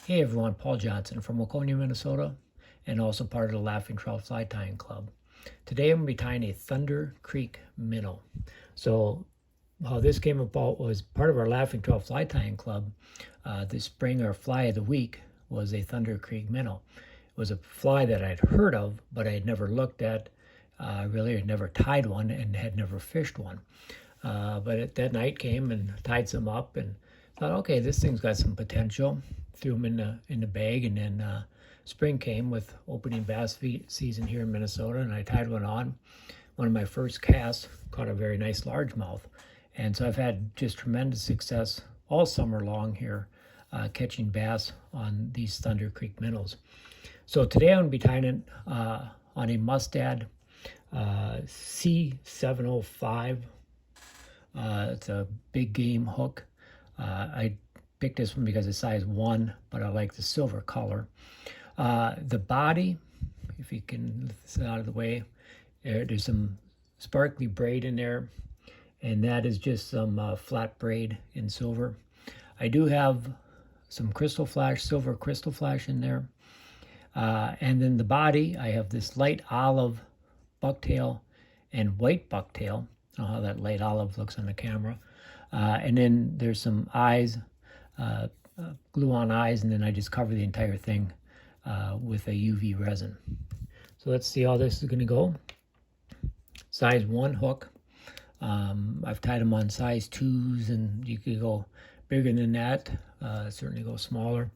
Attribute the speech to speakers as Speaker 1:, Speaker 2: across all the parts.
Speaker 1: Hey everyone, Paul Johnson from Waconia, Minnesota, and also part of the Laughing Trout Fly Tying Club. Today I'm going to be tying a Thunder Creek Minnow. So how this came about was part of our Laughing Trout Fly Tying Club. This spring, our fly of the week was a Thunder Creek Minnow. It was a fly that I'd heard of, but I had never looked at. Really, had never tied one and had never fished one. That night came and tied some up and thought, okay, this thing's got some potential. Threw them in the bag, and then spring came with opening bass season here in Minnesota, and I tied one on. One of my first casts caught a very nice largemouth, and so I've had just tremendous success all summer long here catching bass on these Thunder Creek minnows. So today I'm going to be tying it on a Mustad C705. It's a big game hook. I picked this one because it's size 1, but I like the silver color. The body, if you can lift this out of the way, there's some sparkly braid in there, and that is just some flat braid in silver. I do have some crystal flash, silver crystal flash in there. And then the body, I have this light olive bucktail and white bucktail. I don't know how that light olive looks on the camera. And then there's some eyes, glue on eyes, and then I just cover the entire thing with a UV resin. So let's see how this is going to go. Size 1 hook. I've tied them on size 2s, and you could go bigger than that, certainly go smaller.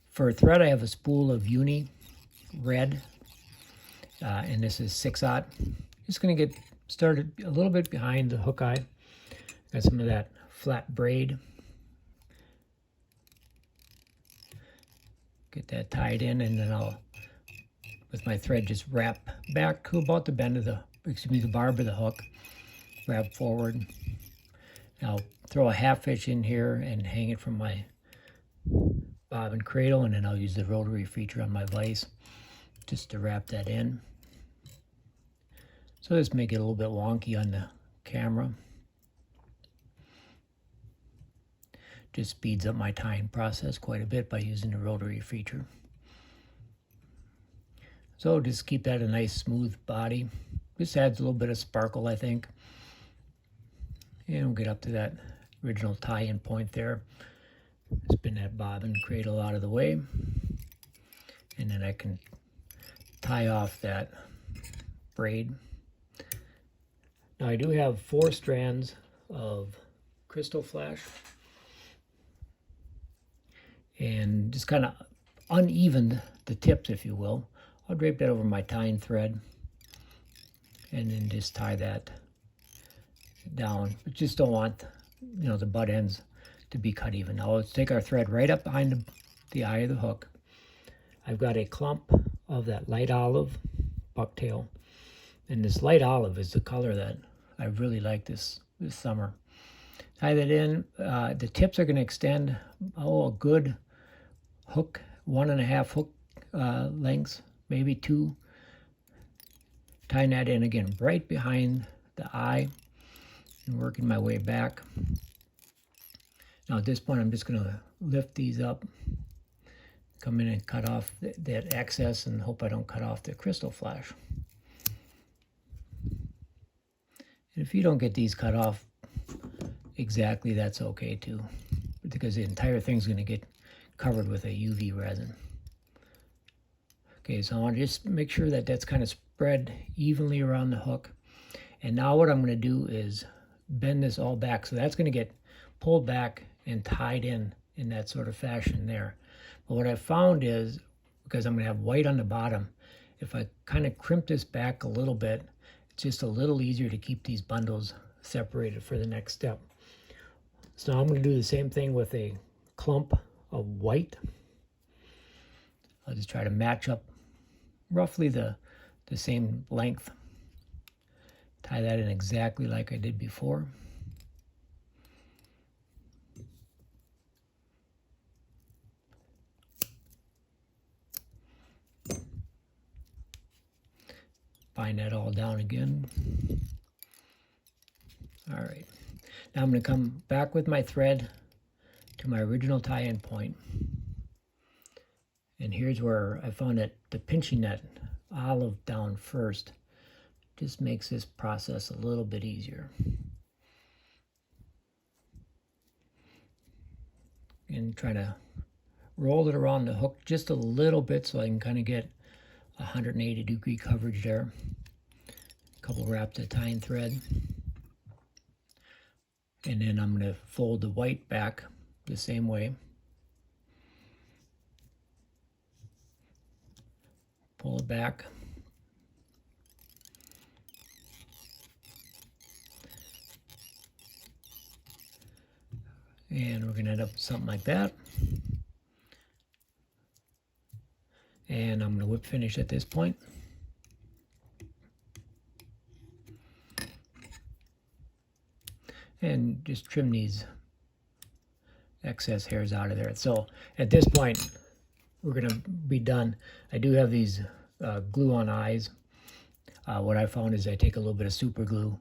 Speaker 1: For thread, I have a spool of uni red, and this is 6/0. Just going to get started a little bit behind the hook eye. Got some of that flat braid. Get that tied in, and then I'll, with my thread, just wrap back to about the bend of the barb of the hook. Wrap forward. I'll throw a half fish in here and hang it from my bobbin cradle, and then I'll use the rotary feature on my vise just to wrap that in. So this may get a little bit wonky on the camera. Just speeds up my tying process quite a bit by using the rotary feature. So just keep that a nice smooth body. This adds a little bit of sparkle, I think. And we'll get up to that original tie-in point there. Spin that bobbin cradle out of the way. And then I can tie off that braid. Now I do have 4 strands of crystal flash. And just kind of unevened the tips, if you will. I'll drape that over my tying thread and then just tie that down. But just don't want, the butt ends to be cut even. Now let's take our thread right up behind the eye of the hook. I've got a clump of that light olive bucktail, and this light olive is the color that I really like this summer. Tie that in. The tips are going to extend a good hook, 1.5 hook lengths, maybe 2. Tying that in again right behind the eye and working my way back. Now at this point I'm just going to lift these up, come in and cut off that excess, and hope I don't cut off the crystal flash. And if you don't get these cut off exactly, that's okay too, because the entire thing's going to get covered with a UV resin. Okay, so I want to just make sure that that's kind of spread evenly around the hook. And now what I'm going to do is bend this all back. So that's going to get pulled back and tied in that sort of fashion there. But what I found is, because I'm going to have white on the bottom, if I kind of crimp this back a little bit, it's just a little easier to keep these bundles separated for the next step. So now I'm going to do the same thing with a clump of white. I'll just try to match up roughly the same length. Tie that in exactly like I did before. Bind that all down again. All right. Now I'm going to come back with my thread to my original tie-in point. And here's where I found that the pinching that olive down first just makes this process a little bit easier. And try to roll it around the hook just a little bit so I can kind of get 180-degree coverage there. A couple wraps of tying thread. And then I'm going to fold the white back the same way. Pull it back. And we're going to end up with something like that. And I'm going to whip finish at this point. And just trim these excess hairs out of there. So at this point, we're going to be done. I do have these glue-on eyes. What I found is I take a little bit of super glue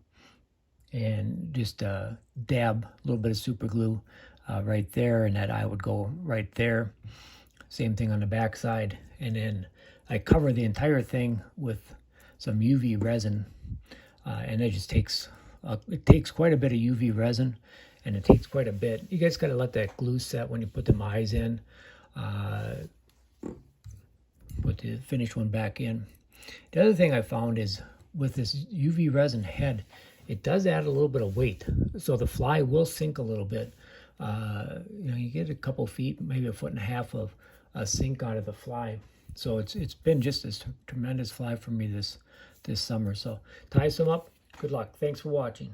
Speaker 1: and just dab a little bit of super glue right there, and that eye would go right there. Same thing on the back side. And then I cover the entire thing with some UV resin, and it just takes quite a bit of UV resin, and it takes quite a bit. You guys got to let that glue set when you put the eyes in. Put the finished one back in. The other thing I found is with this UV resin head, it does add a little bit of weight, so the fly will sink a little bit. You get a couple feet, maybe 1.5 feet of a sink out of the fly. So it's been just a tremendous fly for me this summer. So tie some up. Good luck. Thanks for watching.